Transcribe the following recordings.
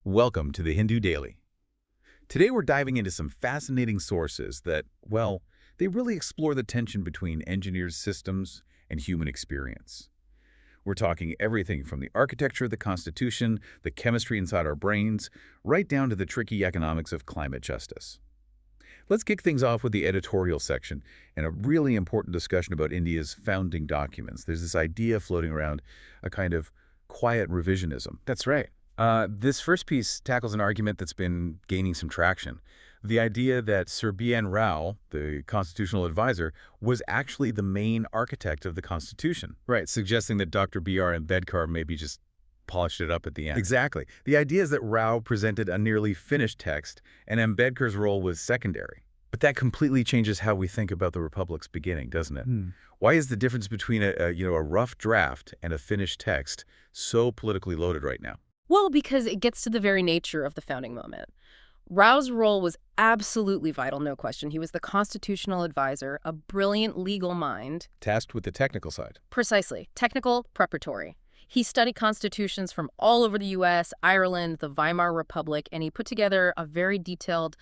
Welcome to the Hindu Daily. Today we're diving into some fascinating sources that, well, they really explore the tension between engineered systems and human experience. We're talking everything from the architecture of the Constitution, the chemistry inside our brains, right down to the tricky economics of climate justice. Let's kick things off with the editorial section and a really important discussion about India's founding documents. There's this idea floating around, a kind of quiet revisionism. That's right. This first piece tackles an argument that's been gaining some traction. The idea that Sir B.N. Rao, the constitutional advisor, was actually the main architect of the Constitution. Right, suggesting that Dr. B.R. Ambedkar maybe just polished it up at the end. Exactly. The idea is that Rao presented a nearly finished text, and Ambedkar's role was secondary. But that completely changes how we think about the Republic's beginning, doesn't it? Why is the difference between a rough draft and a finished text so politically loaded right now? Well, because it gets to the very nature of the founding moment. Rao's role was absolutely vital, no question. He was the constitutional advisor, a brilliant legal mind. Tasked with the technical side. Precisely. Technical, preparatory. He studied constitutions from all over the U.S., Ireland, the Weimar Republic, and he put together a very detailed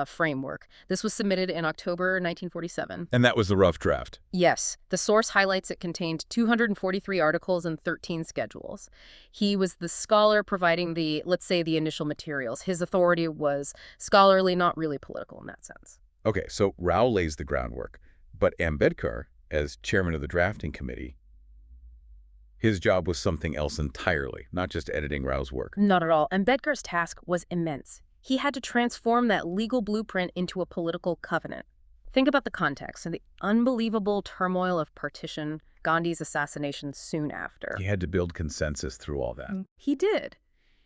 framework. This was submitted in October 1947. And that was the rough draft? Yes. The source highlights it contained 243 articles and 13 schedules. He was the scholar providing the, let's say, the initial materials. His authority was scholarly, not really political in that sense. Okay, so Rao lays the groundwork, but Ambedkar, as chairman of the drafting committee, his job was something else entirely, not just editing Rao's work. Not at all. Ambedkar's task was immense. He had to transform that legal blueprint into a political covenant. Think about the context and the unbelievable turmoil of partition, Gandhi's assassination soon after. He had to build consensus through all that. He did.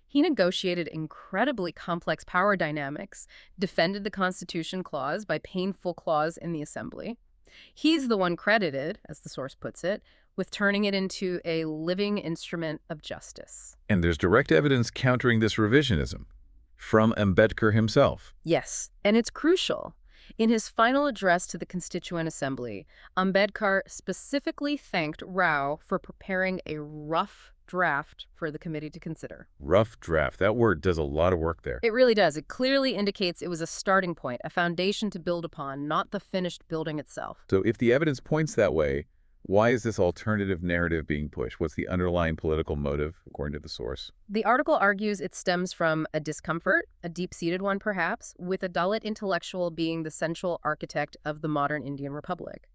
He negotiated incredibly complex power dynamics, defended the Constitution Clause by painful clause in the Assembly. He's the one credited, as the source puts it, with turning it into a living instrument of justice. And there's direct evidence countering this revisionism from Ambedkar himself. Yes, and it's crucial. In his final address to the Constituent Assembly, Ambedkar specifically thanked Rao for preparing a rough draft for the committee to consider. Rough draft. That word does a lot of work there. It really does. It clearly indicates it was a starting point, a foundation to build upon, not the finished building itself. So if the evidence points that way, why is this alternative narrative being pushed? What's the underlying political motive, according to the source? The article argues it stems from a discomfort, a deep-seated one perhaps, with a Dalit intellectual being the central architect of the modern Indian Republic.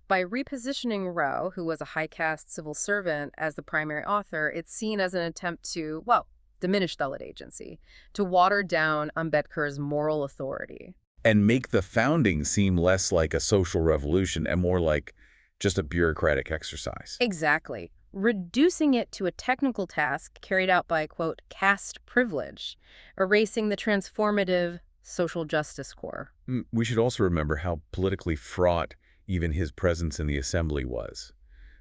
By repositioning Rao, who was a high-caste civil servant, as the primary author, it's seen as an attempt to, well, diminish Dalit agency, to water down Ambedkar's moral authority. And make the founding seem less like a social revolution and more like just a bureaucratic exercise. Exactly. Reducing it to a technical task carried out by, quote, caste privilege, erasing the transformative social justice core. We should also remember how politically fraught even his presence in the assembly was.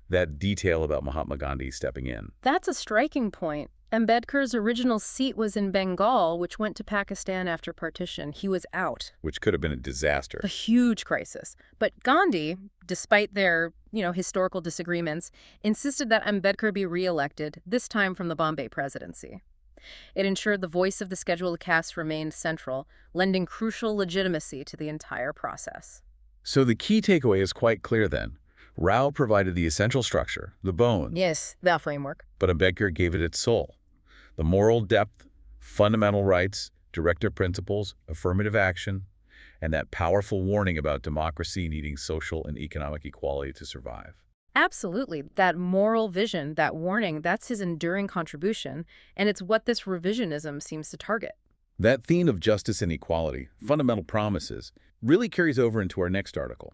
That detail about Mahatma Gandhi stepping in. That's a striking point. Ambedkar's original seat was in Bengal, which went to Pakistan after partition. He was out. Which could have been a disaster. A huge crisis. But Gandhi, despite their, historical disagreements, insisted that Ambedkar be re-elected, this time from the Bombay presidency. It ensured the voice of the scheduled caste remained central, lending crucial legitimacy to the entire process. So the key takeaway is quite clear then. Rao provided the essential structure, the bones. Yes, the framework. But Ambedkar gave it its soul. The moral depth, fundamental rights, directive principles, affirmative action, and that powerful warning about democracy needing social and economic equality to survive. Absolutely. That moral vision, that warning, that's his enduring contribution, and it's what this revisionism seems to target. That theme of justice and equality, fundamental promises, really carries over into our next article.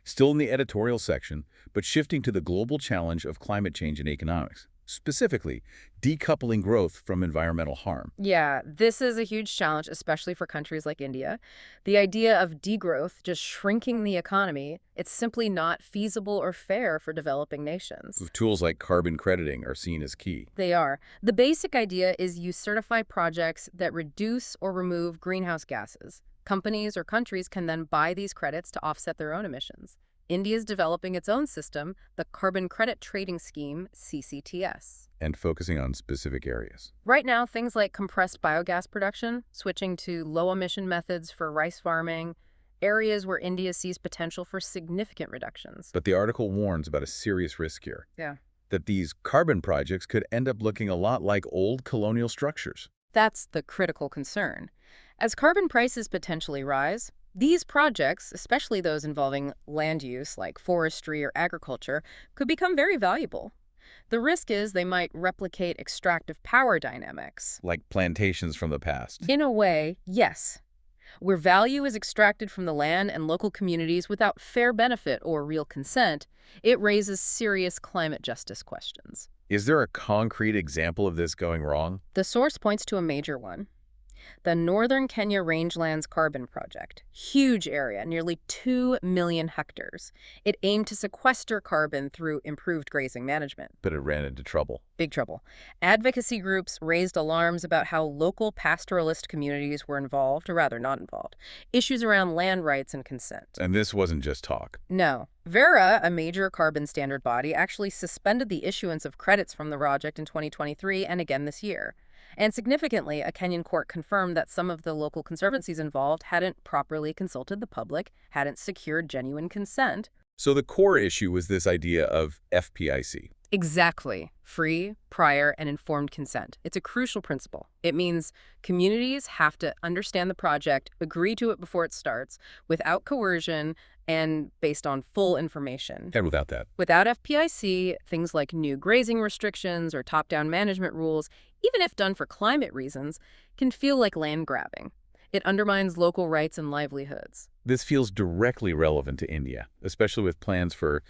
Still in the editorial section, but shifting to the global challenge of climate change and economics. Specifically, decoupling growth from environmental harm. Yeah, this is a huge challenge, especially for countries like India. The idea of degrowth, just shrinking the economy, it's simply not feasible or fair for developing nations. Tools like carbon crediting are seen as key. They are. The basic idea is you certify projects that reduce or remove greenhouse gases. Companies or countries can then buy these credits to offset their own emissions. India's developing its own system, the Carbon Credit Trading Scheme, CCTS. And focusing on specific areas. Right now, things like compressed biogas production, switching to low-emission methods for rice farming, areas where India sees potential for significant reductions. But the article warns about a serious risk here. Yeah. That these carbon projects could end up looking a lot like old colonial structures. That's the critical concern. As carbon prices potentially rise, these projects, especially those involving land use like forestry or agriculture, could become very valuable. The risk is they might replicate extractive power dynamics. Like plantations from the past. In a way, yes. Where value is extracted from the land and local communities without fair benefit or real consent, it raises serious climate justice questions. Is there a concrete example of this going wrong? The source points to a major one. The Northern Kenya Rangelands Carbon Project. Huge area, nearly 2 million hectares. It aimed to sequester carbon through improved grazing management. But it ran into trouble. Big trouble. Advocacy groups raised alarms about how local pastoralist communities were involved, or rather not involved. Issues around land rights and consent. And this wasn't just talk. No. Verra, a major carbon standard body, actually suspended the issuance of credits from the project in 2023 and again this year. And significantly, a Kenyan court confirmed that some of the local conservancies involved hadn't properly consulted the public, hadn't secured genuine consent. So the core issue was this idea of FPIC. Exactly. Free, prior, and informed consent. It's a crucial principle. It means communities have to understand the project, agree to it before it starts, without coercion, and based on full information. And without that. Without FPIC, things like new grazing restrictions or top-down management rules, even if done for climate reasons, can feel like land grabbing. It undermines local rights and livelihoods. This feels directly relevant to India, especially with plans for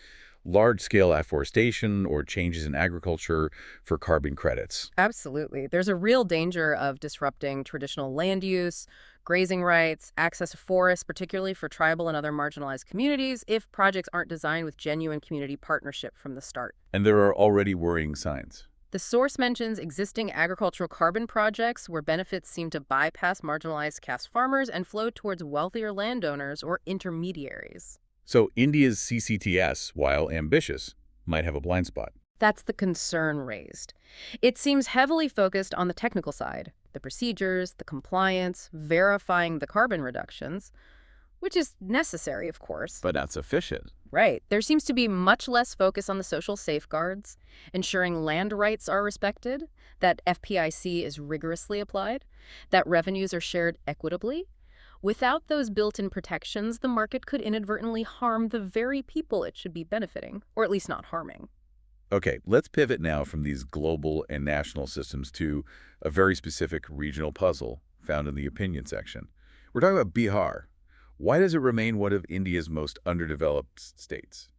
large-scale afforestation or changes in agriculture for carbon credits. Absolutely. There's a real danger of disrupting traditional land use, grazing rights, access to forests, particularly for tribal and other marginalized communities, if projects aren't designed with genuine community partnership from the start. And there are already worrying signs. The source mentions existing agricultural carbon projects where benefits seem to bypass marginalized caste farmers and flow towards wealthier landowners or intermediaries. So India's CCTS, while ambitious, might have a blind spot. That's the concern raised. It seems heavily focused on the technical side, the procedures, the compliance, verifying the carbon reductions, which is necessary, of course. But not sufficient. Right. There seems to be much less focus on the social safeguards, ensuring land rights are respected, that FPIC is rigorously applied, that revenues are shared equitably. Without those built-in protections, the market could inadvertently harm the very people it should be benefiting, or at least not harming. Okay, let's pivot now from these global and national systems to a very specific regional puzzle found in the opinion section. We're talking about Bihar. Why does it remain one of India's most underdeveloped states?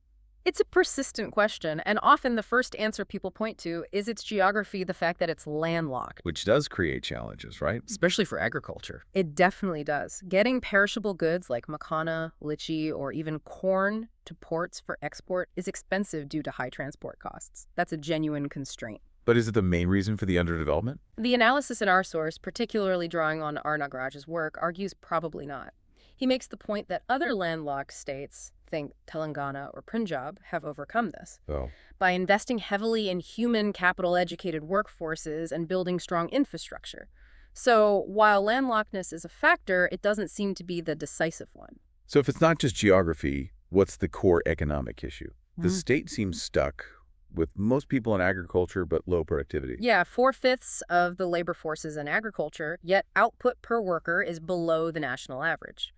It's a persistent question, and often the first answer people point to is its geography, the fact that it's landlocked. Which does create challenges, right? Especially for agriculture. It definitely does. Getting perishable goods like makana, lychee, or even corn to ports for export is expensive due to high transport costs. That's a genuine constraint. But is it the main reason for the underdevelopment? The analysis in our source, particularly drawing on R. Nagaraj's work, argues probably not. He makes the point that other landlocked states, think Telangana or Punjab, have overcome this. Oh. By investing heavily in human capital-educated workforces and building strong infrastructure. So while landlockedness is a factor, it doesn't seem to be the decisive one. So if it's not just geography, what's the core economic issue? The state seems stuck with most people in agriculture but low productivity. Yeah, 4/5 of the labor force is in agriculture, yet output per worker is below the national average.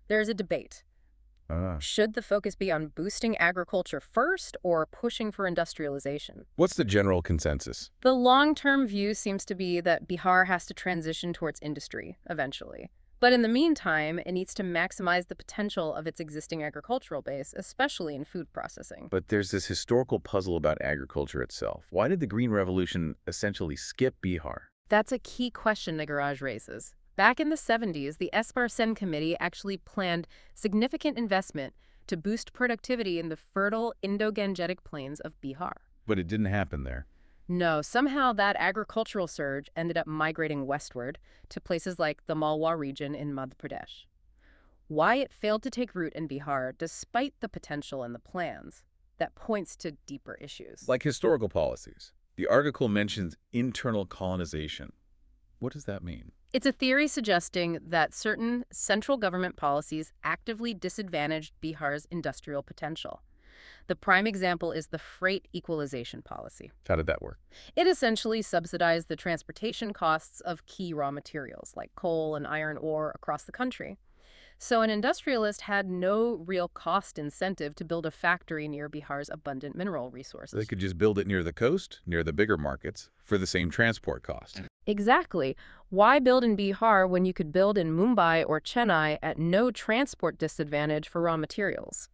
There's a debate. Should the focus be on boosting agriculture first or pushing for industrialization? What's the general consensus? The long-term view seems to be that Bihar has to transition towards industry eventually. But in the meantime, it needs to maximize the potential of its existing agricultural base, especially in food processing. But there's this historical puzzle about agriculture itself. Why did the Green Revolution essentially skip Bihar? That's a key question Nagaraj raises. Back in the 70s, the Espar Sen Committee actually planned significant investment to boost productivity in the fertile Indo-Gangetic plains of Bihar. But it didn't happen there. No, somehow that agricultural surge ended up migrating westward to places like the Malwa region in Madhya Pradesh. why it failed to take root in Bihar despite the potential and the plans. That points to deeper issues. Like historical policies. The article mentions internal colonization. What does that mean? It's a theory suggesting that certain central government policies actively disadvantaged Bihar's industrial potential. The prime example is the freight equalization policy. How did that work? It essentially subsidized the transportation costs of key raw materials like coal and iron ore across the country. So an industrialist had no real cost incentive to build a factory near Bihar's abundant mineral resources. They could just build it near the coast, near the bigger markets, for the same transport cost. Exactly. Why build in Bihar when you could build in Mumbai or Chennai at no transport disadvantage for raw materials?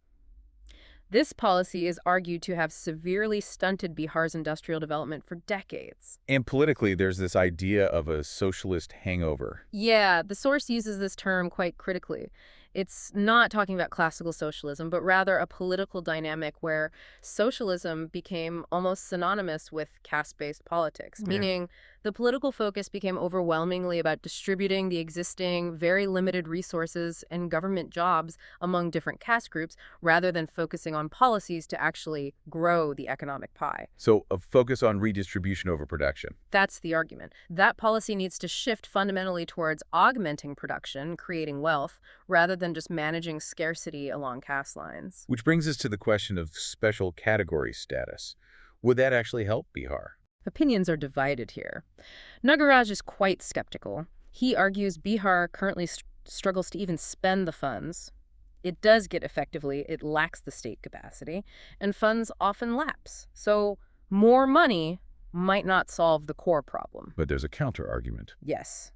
This policy is argued to have severely stunted Bihar's industrial development for decades. And politically, there's this idea of a socialist hangover. Yeah, the source uses this term quite critically. It's not talking about classical socialism, but rather a political dynamic where socialism became almost synonymous with caste-based politics, meaning the political focus became overwhelmingly about distributing the existing, very limited resources and government jobs among different caste groups rather than focusing on policies to actually grow the economic pie. So a focus on redistribution over production. That's the argument. That policy needs to shift fundamentally towards augmenting production, creating wealth, rather than just managing scarcity along caste lines. Which brings us to the question of special category status. Would that actually help Bihar? Opinions are divided here. Nagaraj is quite skeptical. He argues Bihar currently struggles to even spend the funds. It does get effectively, it lacks the state capacity, and funds often lapse. So more money might not solve the core problem. But there's a counter-argument. Yes.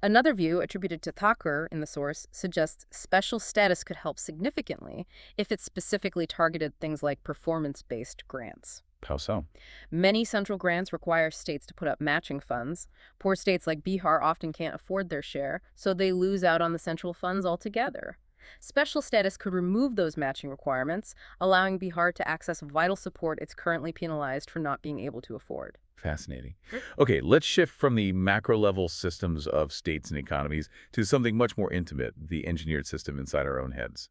Another view, attributed to Thakur in the source, suggests special status could help significantly if it specifically targeted things like performance-based grants. How so? Many central grants require states to put up matching funds. Poor states like Bihar often can't afford their share, so they lose out on the central funds altogether. Special status could remove those matching requirements, allowing Bihar to access vital support it's currently penalized for not being able to afford. Fascinating. Okay, let's shift from the macro-level systems of states and economies to something much more intimate, the engineered system inside our own heads.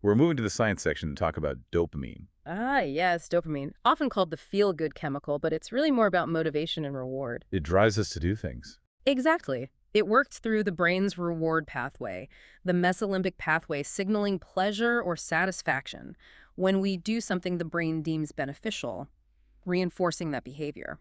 We're moving to the science section to talk about dopamine. Ah, yes, dopamine. Often called the feel-good chemical, but it's really more about motivation and reward. It drives us to do things. Exactly. It works through the brain's reward pathway, the mesolimbic pathway signaling pleasure or satisfaction when we do something the brain deems beneficial, reinforcing that behavior.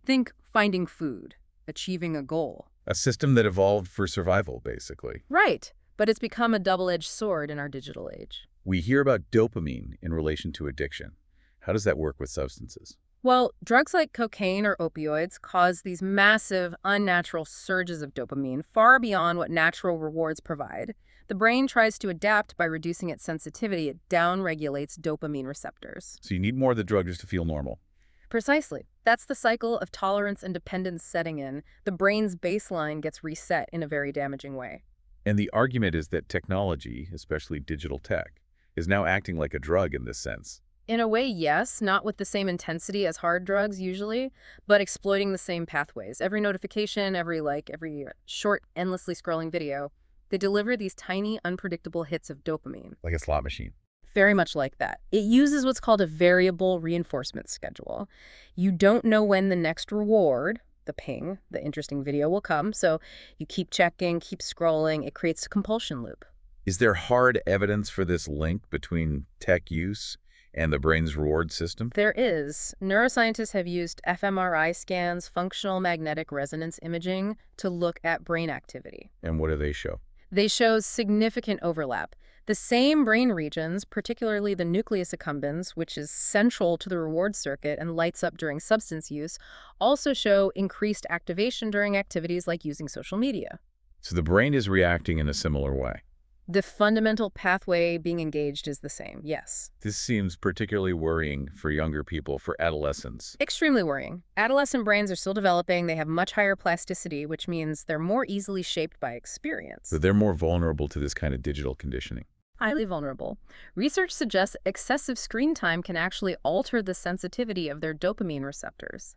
Think finding food, achieving a goal. A system that evolved for survival, basically. Right, but it's become a double-edged sword in our digital age. We hear about dopamine in relation to addiction. How does that work with substances? Well, drugs like cocaine or opioids cause these massive, unnatural surges of dopamine far beyond what natural rewards provide. The brain tries to adapt by reducing its sensitivity. It downregulates dopamine receptors. So you need more of the drug just to feel normal. Precisely. That's the cycle of tolerance and dependence setting in. The brain's baseline gets reset in a very damaging way. And the argument is that technology, especially digital tech, is now acting like a drug in this sense. In a way, yes, not with the same intensity as hard drugs usually, but exploiting the same pathways. Every notification, every like, every short, endlessly scrolling video, they deliver these tiny, unpredictable hits of dopamine. Like a slot machine. Very much like that. It uses what's called a variable reinforcement schedule. You don't know when the next reward, the ping, the interesting video will come, so you keep checking, keep scrolling. It creates a compulsion loop. Is there hard evidence for this link between tech use and the brain's reward system? There is. Neuroscientists have used fMRI scans, functional magnetic resonance imaging, to look at brain activity. And what do they show? They show significant overlap. The same brain regions, particularly the nucleus accumbens, which is central to the reward circuit and lights up during substance use, also show increased activation during activities like using social media. So the brain is reacting in a similar way. The fundamental pathway being engaged is the same, yes. This seems particularly worrying for younger people, for adolescents. Extremely worrying. Adolescent brains are still developing. They have much higher plasticity, which means they're more easily shaped by experience. So they're more vulnerable to this kind of digital conditioning. Highly vulnerable. Research suggests excessive screen time can actually alter the sensitivity of their dopamine receptors.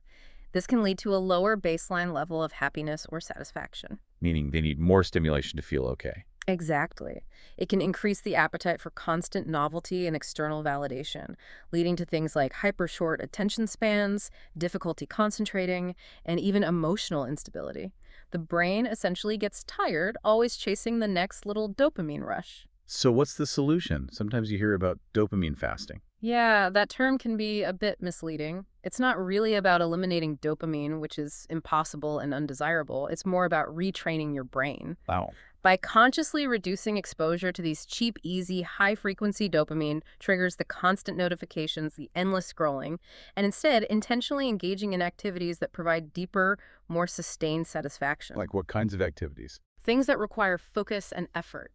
This can lead to a lower baseline level of happiness or satisfaction. Meaning they need more stimulation to feel okay. Exactly. It can increase the appetite for constant novelty and external validation, leading to things like hyper-short attention spans, difficulty concentrating, and even emotional instability. The brain essentially gets tired, always chasing the next little dopamine rush. So what's the solution? Sometimes you hear about dopamine fasting. Yeah, that term can be a bit misleading. It's not really about eliminating dopamine, which is impossible and undesirable. It's more about retraining your brain. Wow. By consciously reducing exposure to these cheap, easy, high-frequency dopamine triggers the constant notifications, the endless scrolling, and instead intentionally engaging in activities that provide deeper, more sustained satisfaction. Like what kinds of activities? Things that require focus and effort,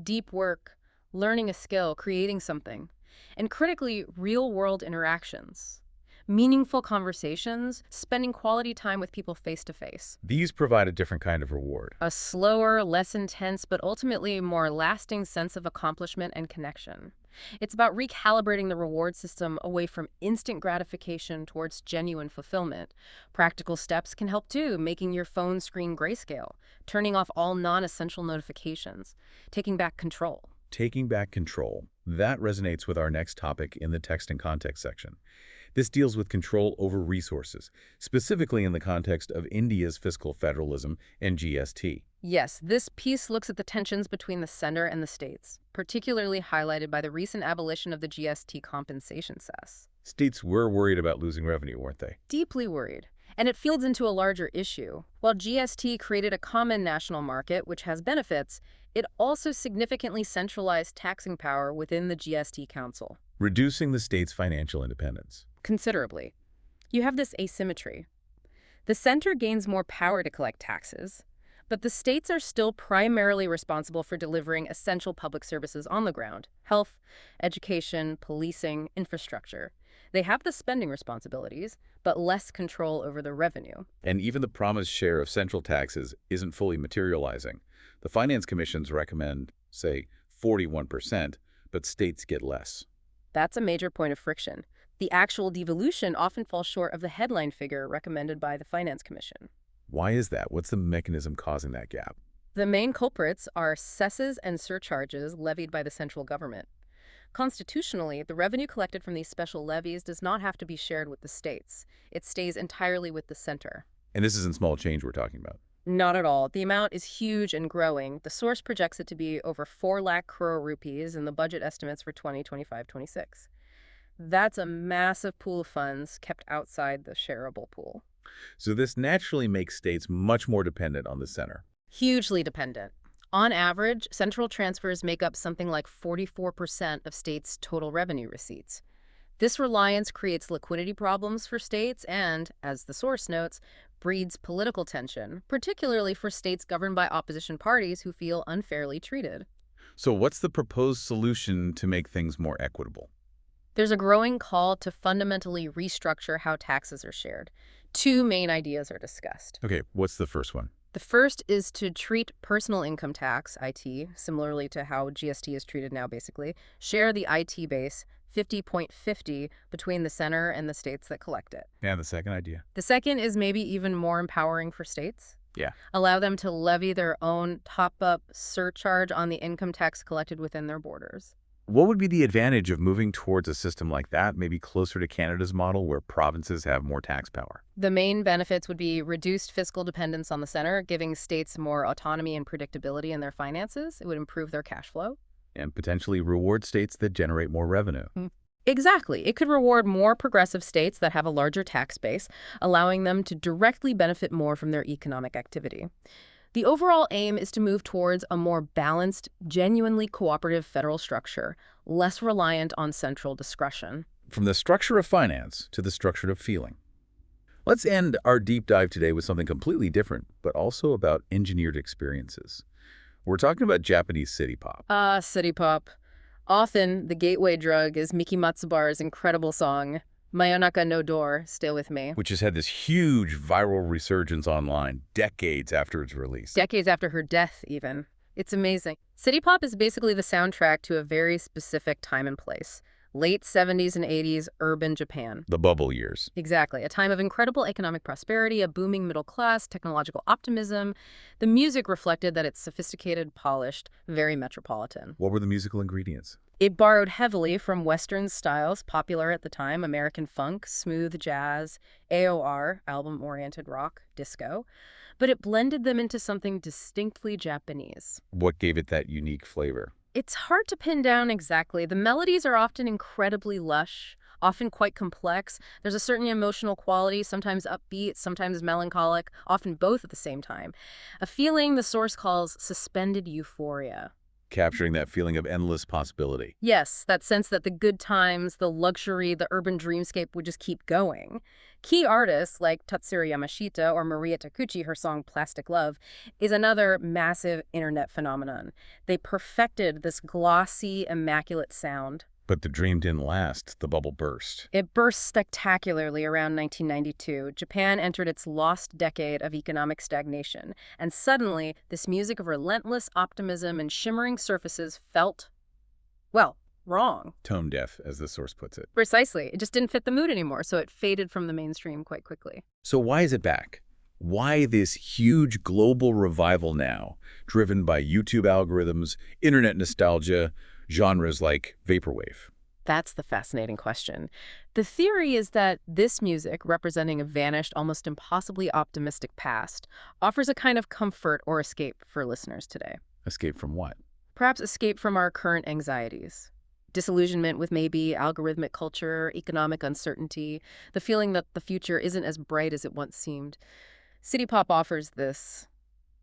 deep work, learning a skill, creating something, and critically, real-world interactions. Meaningful conversations, spending quality time with people face-to-face. These provide a different kind of reward. A slower, less intense, but ultimately more lasting sense of accomplishment and connection. It's about recalibrating the reward system away from instant gratification towards genuine fulfillment. Practical steps can help too, making your phone screen grayscale, turning off all non-essential notifications, taking back control. Taking back control. That resonates with our next topic in the text and context section. This deals with control over resources, specifically in the context of India's fiscal federalism and GST. Yes, this piece looks at the tensions between the center and the states, particularly highlighted by the recent abolition of the GST compensation cess. States were worried about losing revenue, weren't they? Deeply worried. And it feeds into a larger issue. While GST created a common national market, which has benefits, it also significantly centralized taxing power within the GST Council. Reducing the state's financial independence. Considerably. You have this asymmetry. The center gains more power to collect taxes, but the states are still primarily responsible for delivering essential public services on the ground: health, education, policing, infrastructure. They have the spending responsibilities, but less control over the revenue. And even the promised share of central taxes isn't fully materializing. The finance commissions recommend, say, 41%, but states get less. That's a major point of friction. The actual devolution often falls short of the headline figure recommended by the Finance Commission. Why is that? What's the mechanism causing that gap? The main culprits are cesses and surcharges levied by the central government. Constitutionally, the revenue collected from these special levies does not have to be shared with the states. It stays entirely with the center. And this isn't small change we're talking about. Not at all. The amount is huge and growing. The source projects it to be over 4 lakh crore rupees in the budget estimates for 2025-26. That's a massive pool of funds kept outside the shareable pool. So this naturally makes states much more dependent on the center. Hugely dependent. On average, central transfers make up something like 44% of states' total revenue receipts. This reliance creates liquidity problems for states and, as the source notes, breeds political tension, particularly for states governed by opposition parties who feel unfairly treated. So what's the proposed solution to make things more equitable? There's a growing call to fundamentally restructure how taxes are shared. 2 main ideas are discussed. Okay, what's the first one? The first is to treat personal income tax, IT, similarly to how GST is treated now basically, share the IT base 50.50 between the center and the states that collect it. And the second idea? The second is maybe even more empowering for states. Yeah. Allow them to levy their own top-up surcharge on the income tax collected within their borders. What would be the advantage of moving towards a system like that, maybe closer to Canada's model where provinces have more tax power? The main benefits would be reduced fiscal dependence on the center, giving states more autonomy and predictability in their finances. It would improve their cash flow. And potentially reward states that generate more revenue. Exactly. It could reward more progressive states that have a larger tax base, allowing them to directly benefit more from their economic activity. The overall aim is to move towards a more balanced, genuinely cooperative federal structure, less reliant on central discretion. From the structure of finance to the structure of feeling. Let's end our deep dive today with something completely different, but also about engineered experiences. We're talking about Japanese Citypop. Citypop. Often, the gateway drug is Miki Matsubare's incredible song, Mayonaka no Door, Stay With Me. Which has had this huge viral resurgence online decades after its release. Decades after her death, even. It's amazing. Citypop is basically the soundtrack to a very specific time and place, Late 70s and 80s, urban Japan. The bubble years. Exactly. A time of incredible economic prosperity, a booming middle class, technological optimism. The music reflected that it's sophisticated, polished, very metropolitan. What were the musical ingredients? It borrowed heavily from Western styles popular at the time, American funk, smooth jazz, AOR, album-oriented rock, disco, but it blended them into something distinctly Japanese. What gave it that unique flavor? It's hard to pin down exactly. The melodies are often incredibly lush, often quite complex. There's a certain emotional quality, sometimes upbeat, sometimes melancholic, often both at the same time. A feeling the source calls suspended euphoria. Capturing that feeling of endless possibility. Yes, that sense that the good times, the luxury, the urban dreamscape would just keep going. Key artists like Tatsuro Yamashita or Maria Takuchi, her song Plastic Love, is another massive internet phenomenon. They perfected this glossy, immaculate sound. But the dream didn't last. The bubble burst. It burst spectacularly around 1992. Japan entered its lost decade of economic stagnation, and suddenly this music of relentless optimism and shimmering surfaces felt, well, wrong. Tone deaf, as the source puts it. Precisely. It just didn't fit the mood anymore, so it faded from the mainstream quite quickly. So why is it back? Why this huge global revival now, driven by YouTube algorithms, internet nostalgia, genres like vaporwave? That's the fascinating question. The theory is that this music, representing a vanished, almost impossibly optimistic past, offers a kind of comfort or escape for listeners today. Escape from what? Perhaps escape from our current anxieties. Disillusionment with maybe algorithmic culture, economic uncertainty, the feeling that the future isn't as bright as it once seemed. Citypop offers this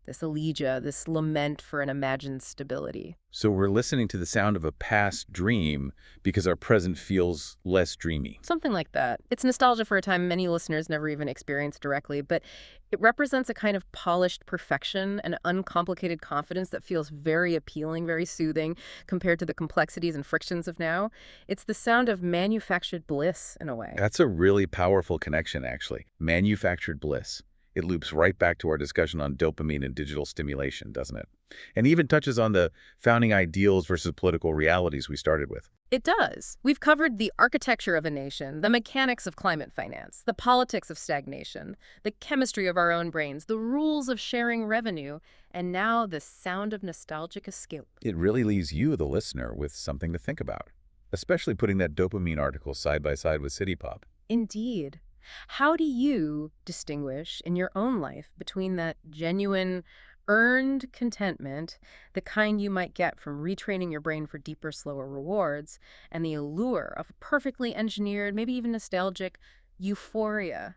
elegia, this lament for an imagined stability. So we're listening to the sound of a past dream because our present feels less dreamy. Something like that. It's nostalgia for a time many listeners never even experienced directly, but it represents a kind of polished perfection, an uncomplicated confidence that feels very appealing, very soothing compared to the complexities and frictions of now. It's the sound of manufactured bliss in a way. That's a really powerful connection, actually. Manufactured bliss. It loops right back to our discussion on dopamine and digital stimulation, doesn't it? And even touches on the founding ideals versus political realities we started with. It does. We've covered the architecture of a nation, the mechanics of climate finance, the politics of stagnation, the chemistry of our own brains, the rules of sharing revenue, and now the sound of nostalgic escape. It really leaves you, the listener, with something to think about, especially putting that dopamine article side by side with Citypop. Indeed. How do you distinguish in your own life between that genuine, earned contentment, the kind you might get from retraining your brain for deeper, slower rewards, and the allure of a perfectly engineered, maybe even nostalgic, euphoria,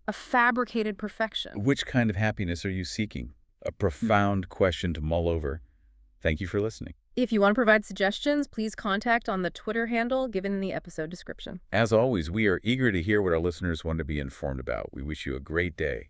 a fabricated perfection? Which kind of happiness are you seeking? A profound question to mull over. Thank you for listening. If you want to provide suggestions, please contact on the Twitter handle given in the episode description. As always, we are eager to hear what our listeners want to be informed about. We wish you a great day.